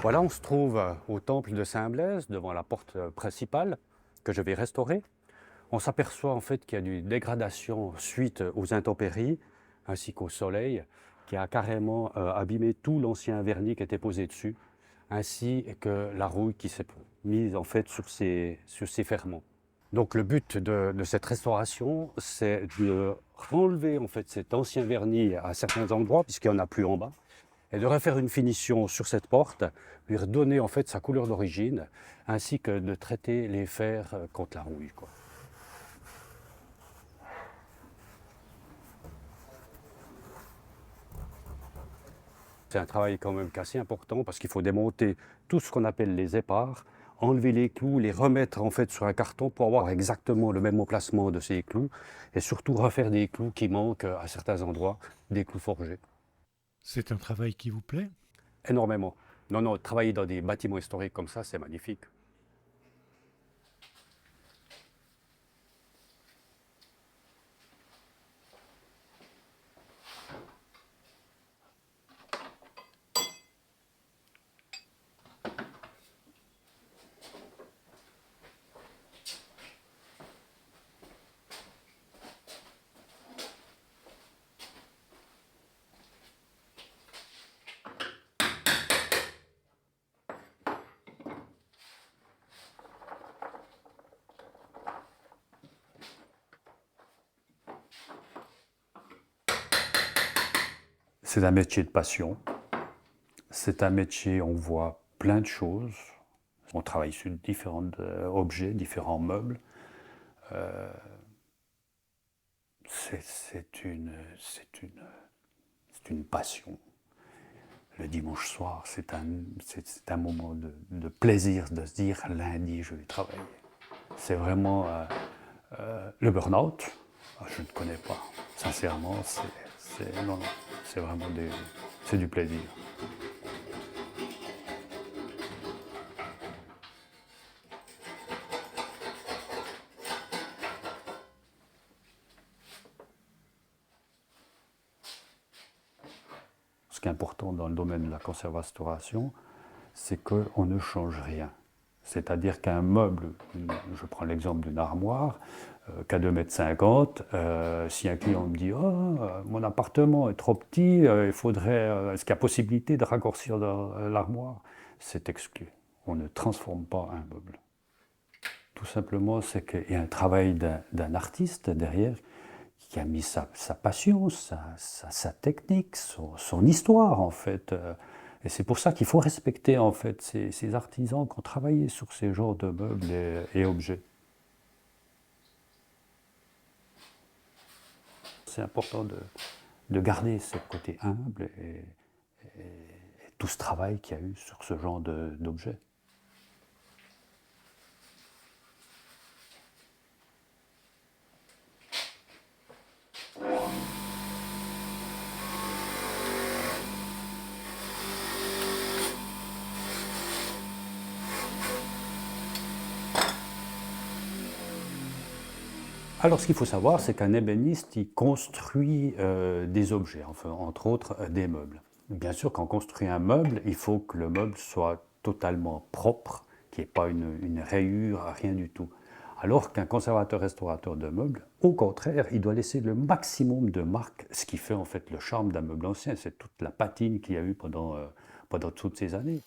Voilà, on se trouve au temple de Saint-Blaise, devant la porte principale que je vais restaurer. On s'aperçoit en fait qu'il y a une dégradation suite aux intempéries ainsi qu'au soleil qui a carrément abîmé tout l'ancien vernis qui était posé dessus, ainsi que la rouille qui s'est mise en fait sur ces ferrements. Donc le but de cette restauration, c'est de renlever en fait cet ancien vernis à certains endroits, puisqu'il n'y en a plus en bas, et de refaire une finition sur cette porte, lui redonner en fait sa couleur d'origine, ainsi que de traiter les fers contre la rouille, quoi. C'est un travail quand même assez important parce qu'il faut démonter tout ce qu'on appelle les épars, enlever les clous, les remettre en fait sur un carton pour avoir exactement le même emplacement de ces clous et surtout refaire des clous qui manquent à certains endroits, des clous forgés. C'est un travail qui vous plaît? Énormément. Non, non, travailler dans des bâtiments historiques comme ça, c'est magnifique. C'est un métier de passion. C'est un métier, on voit plein de choses. On travaille sur différents objets, différents meubles. C'est une passion. Le dimanche soir, c'est un moment de plaisir de se dire lundi, je vais travailler. C'est vraiment le burn-out. Je ne connais pas. Sincèrement, non, c'est vraiment c'est du plaisir. Ce qui est important dans le domaine de la conservation, c'est qu'on ne change rien. C'est-à-dire qu'un meuble, je prends l'exemple d'une armoire, qu'à 2,50 m, si un client me dit oh, mon appartement est trop petit, est-ce qu'il y a possibilité de raccourcir l'armoire? C'est exclu. On ne transforme pas un meuble. Tout simplement, c'est qu'il y a un travail d'un artiste derrière qui a mis sa passion, sa technique, son histoire en fait. Et c'est pour ça qu'il faut respecter en fait ces artisans qui ont travaillé sur ces genres de meubles et objets. C'est important de garder ce côté humble et tout ce travail qu'il y a eu sur ce genre d'objets. Alors, ce qu'il faut savoir, c'est qu'un ébéniste, il construit des objets, enfin, entre autres des meubles. Bien sûr, quand on construit un meuble, il faut que le meuble soit totalement propre, qu'il n'y ait pas une rayure, rien du tout. Alors qu'un conservateur-restaurateur de meubles, au contraire, il doit laisser le maximum de marques, ce qui fait en fait le charme d'un meuble ancien. C'est toute la patine qu'il y a eu pendant toutes ces années.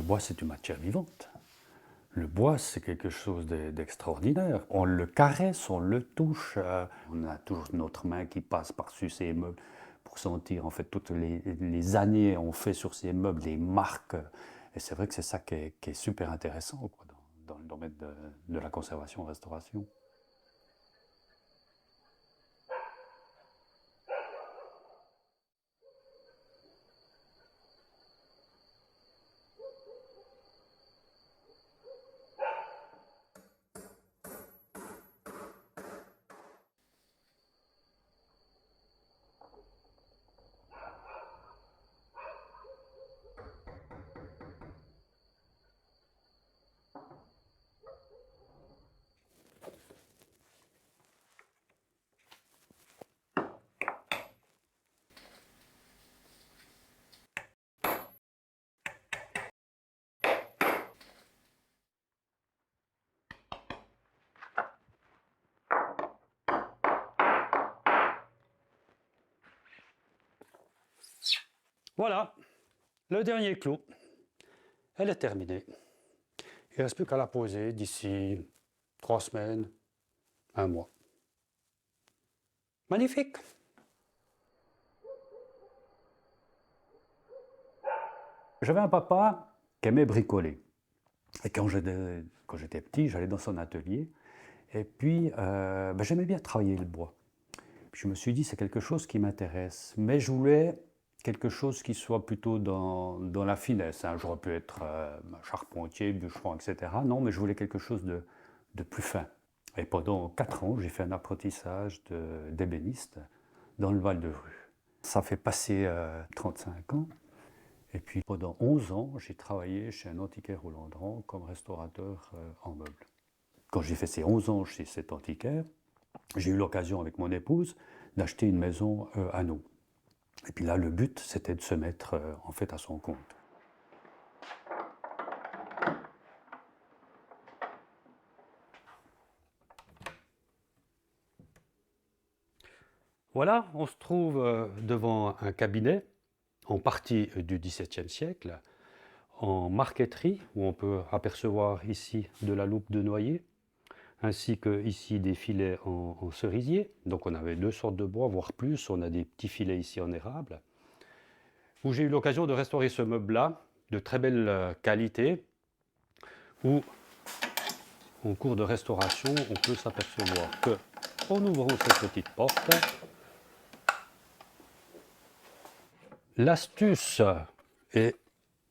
bois, c'est une matière vivante. Le bois, c'est quelque chose d'extraordinaire. On le caresse, on le touche. On a toujours notre main qui passe par-dessus ces meubles pour sentir, en fait, toutes les années on fait sur ces meubles, les marques. Et c'est vrai que c'est ça qui est super intéressant quoi, dans le domaine de la conservation-restauration. Voilà, le dernier clou. Elle est terminée. Il ne reste plus qu'à la poser d'ici 3 semaines, 1 mois. Magnifique! J'avais un papa qui aimait bricoler. Et quand j'étais petit, j'allais dans son atelier. Et puis, j'aimais bien travailler le bois. Puis je me suis dit, c'est quelque chose qui m'intéresse. Mais je voulais quelque chose qui soit plutôt dans la finesse. Hein. J'aurais pu être charpentier, bûcheron, etc. Non, mais je voulais quelque chose de plus fin. Et pendant 4 ans, j'ai fait un apprentissage d'ébéniste dans le Val-de-Rue. Ça fait passer 35 ans. Et puis pendant 11 ans, j'ai travaillé chez un antiquaire au Landran comme restaurateur en meubles. Quand j'ai fait ces 11 ans chez cet antiquaire, j'ai eu l'occasion avec mon épouse d'acheter une maison à nous. Et puis là, le but, c'était de se mettre en fait à son compte. Voilà, on se trouve devant un cabinet en partie du XVIIe siècle, en marqueterie, où on peut apercevoir ici de la loupe de noyer, ainsi que ici des filets en cerisier. Donc on avait 2 sortes de bois, voire plus. On a des petits filets ici en érable. Où j'ai eu l'occasion de restaurer ce meuble-là, de très belle qualité, où en cours de restauration, on peut s'apercevoir que, en ouvrant cette petite porte, l'astuce est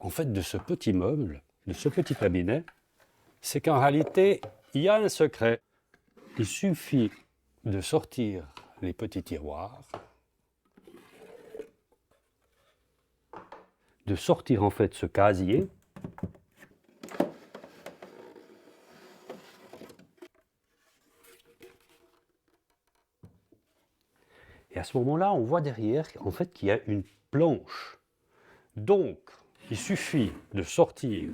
en fait de ce petit meuble, de ce petit cabinet, c'est qu'en réalité, il y a un secret. Il suffit de sortir les petits tiroirs, de sortir en fait ce casier, et à ce moment-là, on voit derrière en fait qu'il y a une planche. Donc, il suffit de sortir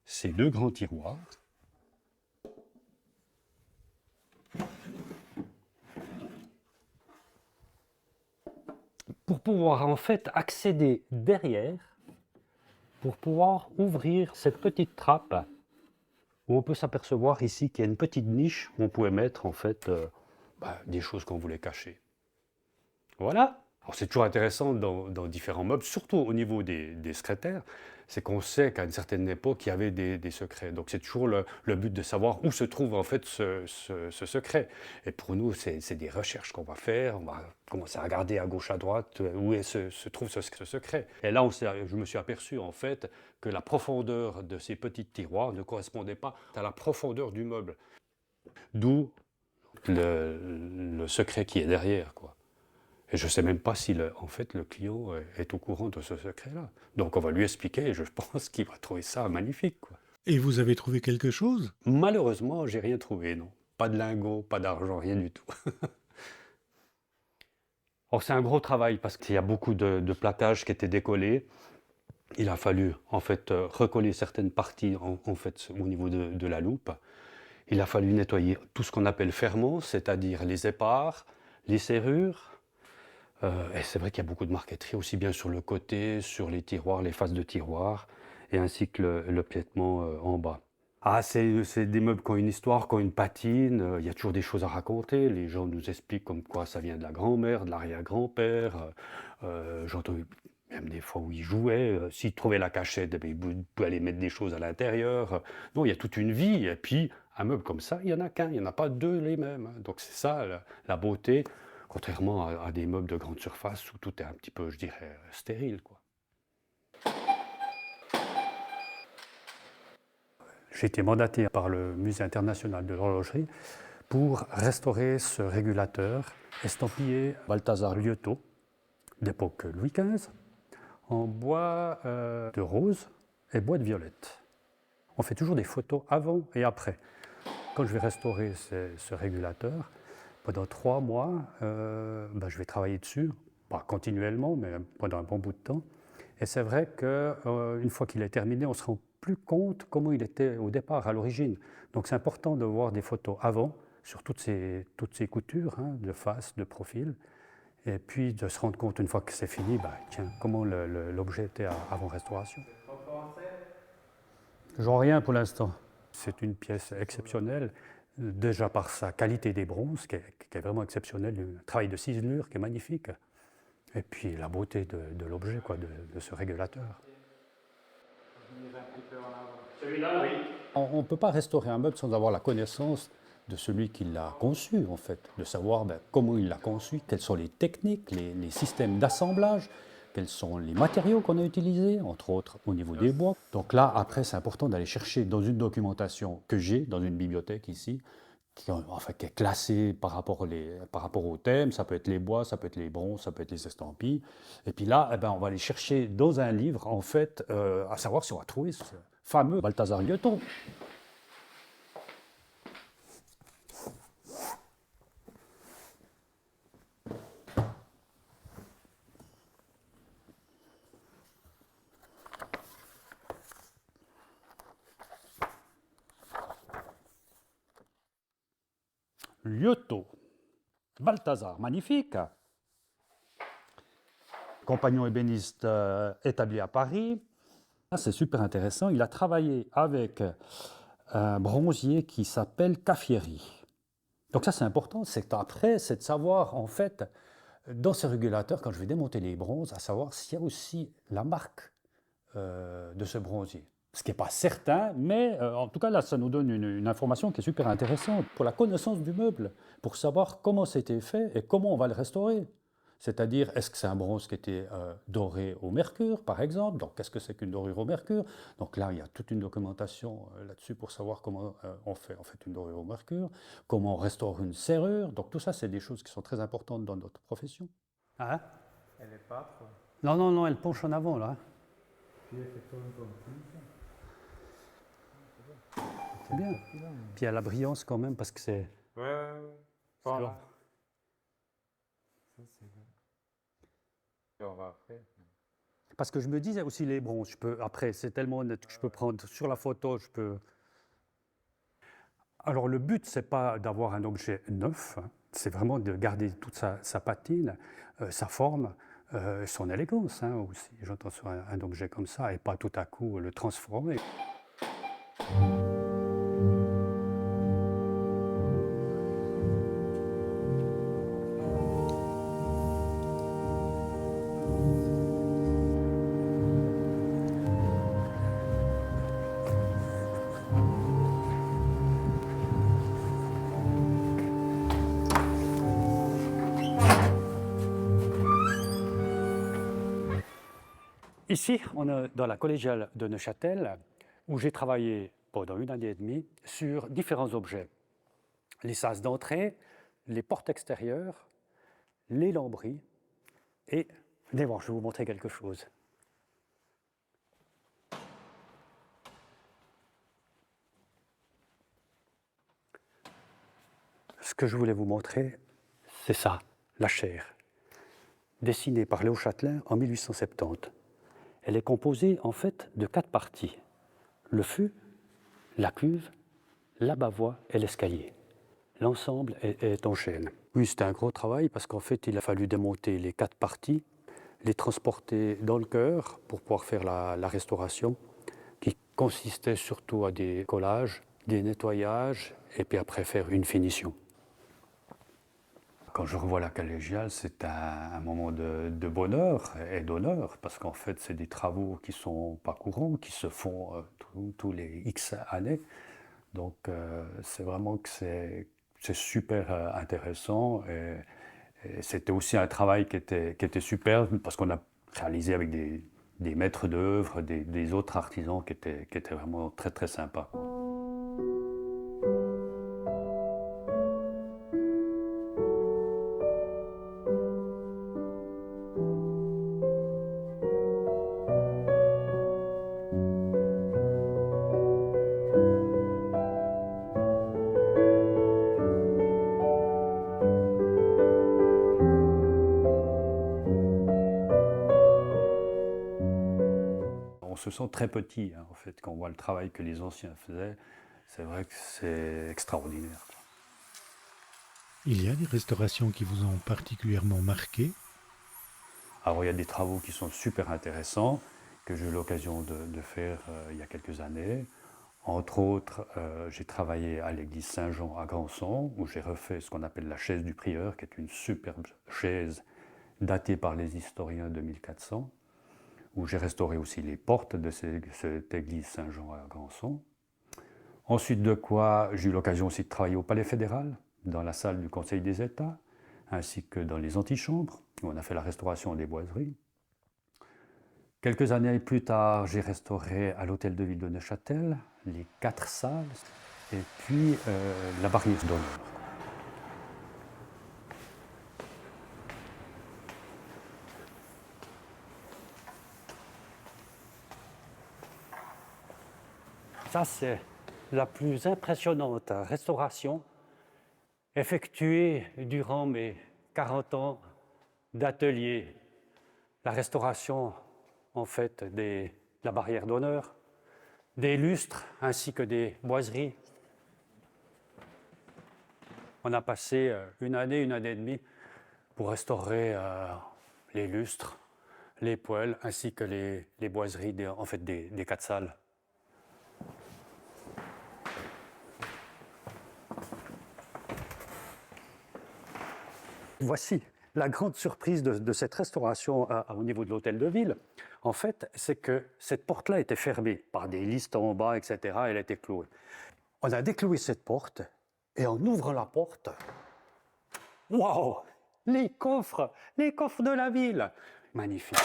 ces 2 grands tiroirs, pour pouvoir en fait accéder derrière, pour pouvoir ouvrir cette petite trappe où on peut s'apercevoir ici qu'il y a une petite niche où on pouvait mettre en fait des choses qu'on voulait cacher. Voilà. Alors c'est toujours intéressant dans différents meubles, surtout au niveau des secrétaires, c'est qu'on sait qu'à une certaine époque, il y avait des secrets. Donc c'est toujours le but de savoir où se trouve en fait ce secret. Et pour nous, c'est des recherches qu'on va faire, on va commencer à regarder à gauche, à droite, où se trouve ce secret. Et là, je me suis aperçu en fait que la profondeur de ces petits tiroirs ne correspondait pas à la profondeur du meuble. D'où le secret qui est derrière, quoi. Et je ne sais même pas si en fait, le client est au courant de ce secret-là. Donc on va lui expliquer et je pense qu'il va trouver ça magnifique, quoi. Et vous avez trouvé quelque chose? Malheureusement, j'ai rien trouvé, non. Pas de lingots, pas d'argent, rien du tout. Or c'est un gros travail parce qu'il y a beaucoup de plaquages qui étaient décollés. Il a fallu en fait recoller certaines parties en fait, au niveau de la loupe. Il a fallu nettoyer tout ce qu'on appelle ferments, c'est-à-dire les épars, les serrures. Et c'est vrai qu'il y a beaucoup de marqueterie, aussi bien sur le côté, sur les tiroirs, les faces de tiroirs. et ainsi que le piétement en bas. Ah, c'est des meubles qui ont une histoire, qui ont une patine, il y a toujours des choses à raconter. Les gens nous expliquent comme quoi ça vient de la grand-mère, de l'arrière-grand-père. J'entends même des fois où ils jouaient, s'ils trouvaient la cachette, eh bien, ils pouvaient aller mettre des choses à l'intérieur. Non, il y a toute une vie. Et puis, un meuble comme ça, il n'y en a qu'un, il n'y en a pas deux les mêmes, hein. Donc c'est ça la beauté, contrairement à des meubles de grande surface où tout est un petit peu, je dirais, stérile, quoi. J'ai été mandaté par le Musée international de l'horlogerie pour restaurer ce régulateur estampillé Balthazar Lieutot, d'époque Louis XV, en bois de rose et bois de violette. On fait toujours des photos avant et après. Quand je vais restaurer ce régulateur, pendant 3 mois, je vais travailler dessus, pas continuellement, mais pendant un bon bout de temps. Et c'est vrai qu'une fois qu'il est terminé, on se rend plus compte comment il était au départ, à l'origine. Donc c'est important de voir des photos avant, sur toutes ces coutures, hein, de face, de profil, et puis de se rendre compte une fois que c'est fini, tiens, comment l'objet était avant restauration. Je vois rien pour l'instant. C'est une pièce exceptionnelle, déjà par sa qualité des bronzes, qui est vraiment exceptionnelle, un travail de ciselure qui est magnifique, et puis la beauté de l'objet, quoi, de ce régulateur. Celui-là, oui. On ne peut pas restaurer un meuble sans avoir la connaissance de celui qui l'a conçu, en fait, de savoir comment il l'a conçu, quelles sont les techniques, les systèmes d'assemblage, quels sont les matériaux qu'on a utilisés, entre autres au niveau des bois. Donc là, après, c'est important d'aller chercher dans une documentation que j'ai, dans une bibliothèque ici, qui est classée par rapport au thème. Ça peut être les bois, ça peut être les bronzes, ça peut être les estampilles. Et puis là, on va aller chercher dans un livre, en fait, à savoir si on va trouver ce fameux Balthazar Lieutot. Lieutot, Balthazar, magnifique. Compagnon ébéniste établi à Paris. C'est super intéressant. Il a travaillé avec un bronzier qui s'appelle Caffieri. Donc ça, c'est important. C'est de savoir, en fait, dans ces régulateurs, quand je vais démonter les bronzes, à savoir s'il y a aussi la marque de ce bronzier. Ce qui n'est pas certain, mais en tout cas, là, ça nous donne une information qui est super intéressante pour la connaissance du meuble, pour savoir comment c'était fait et comment on va le restaurer. C'est-à-dire, est-ce que c'est un bronze qui était doré au mercure, par exemple? Donc, qu'est-ce que c'est qu'une dorure au mercure? Donc là, il y a toute une documentation là-dessus pour savoir comment on fait en fait une dorure au mercure, comment on restaure une serrure. Donc tout ça, c'est des choses qui sont très importantes dans notre profession. Hein? Elle est pâtre. Non, non, non, elle penche en avant, là. Puis elle fait tourner comme C'est bien. Puis elle a la brillance quand même, parce que c'est... Ouais. Voilà. Ça, c'est bien. Et on va après. Parce que je me disais aussi les bronzes, après c'est tellement net que je peux prendre sur la photo, je peux... Alors le but, c'est pas d'avoir un objet neuf, hein, c'est vraiment de garder toute sa patine, sa forme, son élégance, hein, aussi, j'entends sur un objet comme ça, et pas tout à coup le transformer. Ici, on est dans la collégiale de Neuchâtel, où j'ai travaillé pendant 1 année et demie sur différents objets. Les sas d'entrée, les portes extérieures, les lambris et les manches. Je vais vous montrer quelque chose. Ce que je voulais vous montrer, c'est ça, la chaire, dessinée par Léo Châtelain en 1870. Elle est composée en fait de 4 parties. Le fût, la cuve, la bavoie et l'escalier. L'ensemble est en chêne. Oui, c'était un gros travail parce qu'en fait, il a fallu démonter les 4 parties, les transporter dans le chœur pour pouvoir faire la restauration. consistait surtout à des collages, des nettoyages, et puis après faire une finition. Quand je revois la collégiale, c'est un moment de bonheur et d'honneur, parce qu'en fait, c'est des travaux qui ne sont pas courants, qui se font tous les X années. Donc, c'est vraiment que c'est super intéressant. Et c'était aussi un travail qui était superbe, parce qu'on a réalisé avec des maîtres d'œuvre, des autres artisans qui étaient vraiment très, très sympas. On se sent très petit, hein, en fait, quand on voit le travail que les anciens faisaient. C'est vrai que c'est extraordinaire. Il y a des restaurations qui vous ont particulièrement marqué? Alors, il y a des travaux qui sont super intéressants, que j'ai eu l'occasion de faire il y a quelques années. Entre autres, j'ai travaillé à l'église Saint-Jean à Grandson, où j'ai refait ce qu'on appelle la chaise du prieur, qui est une superbe chaise datée par les historiens de 1400, où j'ai restauré aussi les portes de cette église Saint-Jean à Grandson. Ensuite de quoi, j'ai eu l'occasion aussi de travailler au Palais fédéral, dans la salle du Conseil des États, ainsi que dans les antichambres, où on a fait la restauration des boiseries. Quelques années plus tard, j'ai restauré à l'Hôtel de Ville de Neuchâtel les 4 salles, et puis la barrière d'honneur. Ça, c'est la plus impressionnante restauration effectuée durant mes 40 ans d'atelier. La restauration, en fait, de la barrière d'honneur, des lustres ainsi que des boiseries. On a passé une année et demie pour restaurer les lustres, les poêles ainsi que les boiseries des 4 salles. Voici la grande surprise de cette restauration au niveau de l'hôtel de ville. En fait, c'est que cette porte-là était fermée par des listes en bas, etc. Elle était clouée. On a décloué cette porte et en ouvrant la porte, waouh, les coffres de la ville, magnifique.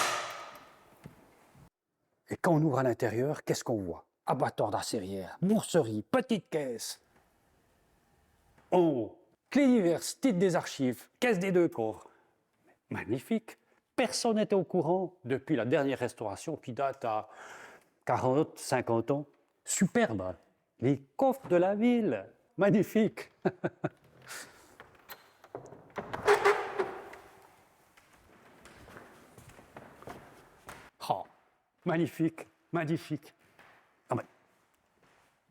Et quand on ouvre à l'intérieur, qu'est-ce qu'on voit? Abattoir d'acérières, bourserie, petite caisse. En haut, clé diverses, titre des archives, caisse des 2 corps. Magnifique. Personne n'était au courant depuis la dernière restauration qui date à 40, 50 ans. Superbe. Les coffres de la ville. Magnifique. Oh, magnifique, magnifique. Ah ben,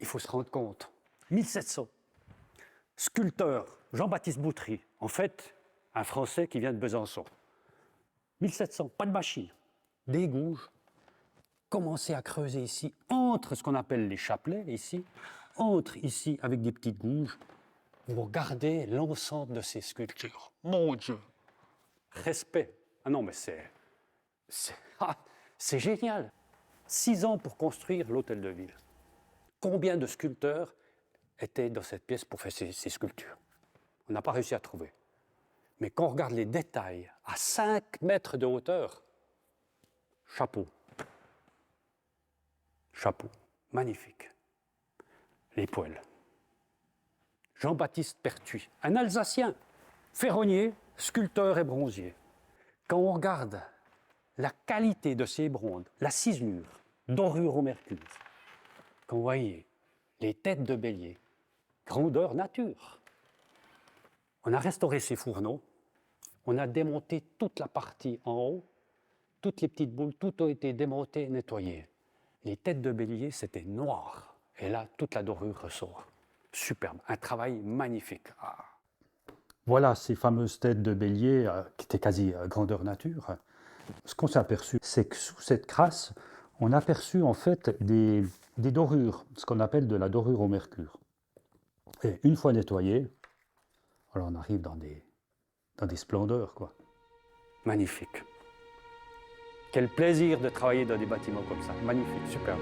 il faut se rendre compte. 1700. Sculpteur, Jean-Baptiste Boutry. En fait, un Français qui vient de Besançon. 1700, pas de machine. Des gouges. Commencez à creuser ici, entre ce qu'on appelle les chapelets, ici, entre ici avec des petites gouges. Vous regardez l'ensemble de ces sculptures. Mon Dieu! Respect. Ah non, mais c'est génial. 6 ans pour construire l'hôtel de ville. Combien de sculpteurs étaient dans cette pièce pour faire ces sculptures? On n'a pas réussi à trouver. Mais quand on regarde les détails à 5 mètres de hauteur, chapeau. Chapeau. Magnifique. Les poêles. Jean-Baptiste Pertuis, un Alsacien, ferronnier, sculpteur et bronzier. Quand on regarde la qualité de ces bronzes, la ciselure, dorure au mercure, quand vous voyez les têtes de bélier, grandeur nature. On a restauré ces fourneaux, on a démonté toute la partie en haut, toutes les petites boules, tout a été démonté et nettoyé. Les têtes de bélier, c'était noir. Et là, toute la dorure ressort. Superbe, un travail magnifique. Ah. Voilà ces fameuses têtes de bélier qui étaient quasi grandeur nature. Ce qu'on s'est aperçu, c'est que sous cette crasse, on a aperçu en fait des des dorures, ce qu'on appelle de la dorure au mercure. Et une fois nettoyé, alors on arrive dans des splendeurs, quoi. Magnifique. Quel plaisir de travailler dans des bâtiments comme ça. Magnifique, super.